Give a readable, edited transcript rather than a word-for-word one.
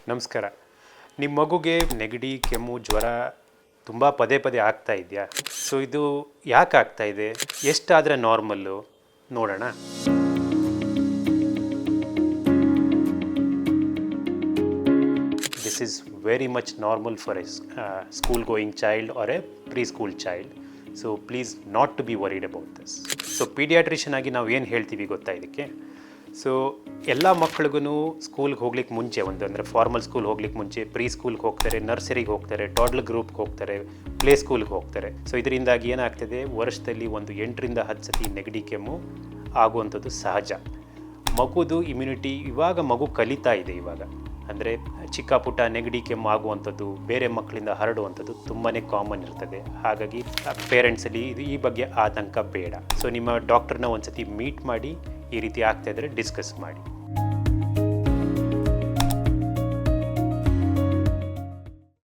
ನಮಸ್ಕಾರ. ನಿಮ್ಮ ಮಗುಗೆ ನೆಗಡಿ, ಕೆಮ್ಮು, ಜ್ವರ ತುಂಬ ಪದೇ ಪದೇ ಆಗ್ತಾ ಇದೆಯಾ? ಸೊ ಇದು ಯಾಕೆ ಆಗ್ತಾ ಇದೆ? ಎಷ್ಟಾದರೆ ನಾರ್ಮಲ್ಲು ನೋಡೋಣ. This is very much normal for a school going child or a preschool child. So please not to be worried about this. So pediatrician ಆಗಿ ನಾವು ಏನು ಹೇಳ್ತೀವಿ ಗೊತ್ತಾ ಇದಕ್ಕೆ? ಸೊ ಎಲ್ಲ ಮಕ್ಳಿಗೂ ಸ್ಕೂಲ್ಗೆ ಹೋಗ್ಲಿಕ್ಕೆ ಮುಂಚೆ ಅಂದರೆ ಫಾರ್ಮಲ್ ಸ್ಕೂಲ್ ಹೋಗ್ಲಿಕ್ಕೆ ಮುಂಚೆ ಪ್ರೀ ಸ್ಕೂಲ್ಗೆ ಹೋಗ್ತಾರೆ, ನರ್ಸರಿಗೆ ಹೋಗ್ತಾರೆ, ಟಾಡ್ಲರ್ ಗ್ರೂಪ್ಗೆ ಹೋಗ್ತಾರೆ, ಪ್ಲೇ ಸ್ಕೂಲ್ಗೆ ಹೋಗ್ತಾರೆ. ಸೊ ಇದರಿಂದಾಗಿ ಏನಾಗ್ತದೆ, ವರ್ಷದಲ್ಲಿ ಒಂದು 8ರಿಂದ 10 ಸತಿ ನೆಗಡಿ ಕೆಮ್ಮು ಆಗುವಂಥದ್ದು ಸಹಜ. ಮಗುದು ಇಮ್ಯುನಿಟಿ ಇವಾಗ ಮಗು ಕಲಿತಾ ಇದೆ. ಇವಾಗ ಅಂದರೆ ಚಿಕ್ಕ ಪುಟ್ಟ ನೆಗಡಿ ಕೆಮ್ಮು ಆಗುವಂಥದ್ದು, ಬೇರೆ ಮಕ್ಕಳಿಂದ ಹರಡುವಂಥದ್ದು ತುಂಬಾ ಕಾಮನ್ ಇರ್ತದೆ. ಹಾಗಾಗಿ ಪೇರೆಂಟ್ಸಲ್ಲಿ ಈ ಬಗ್ಗೆ ಆತಂಕ ಬೇಡ. ಸೊ ನಿಮ್ಮ ಡಾಕ್ಟರ್ನ ಒಂದು ಸತಿ ಮೀಟ್ ಮಾಡಿ ಈ ರೀತಿ ಆಗ್ತಾ ಇದ್ದರೆ ಡಿಸ್ಕಸ್ ಮಾಡಿ.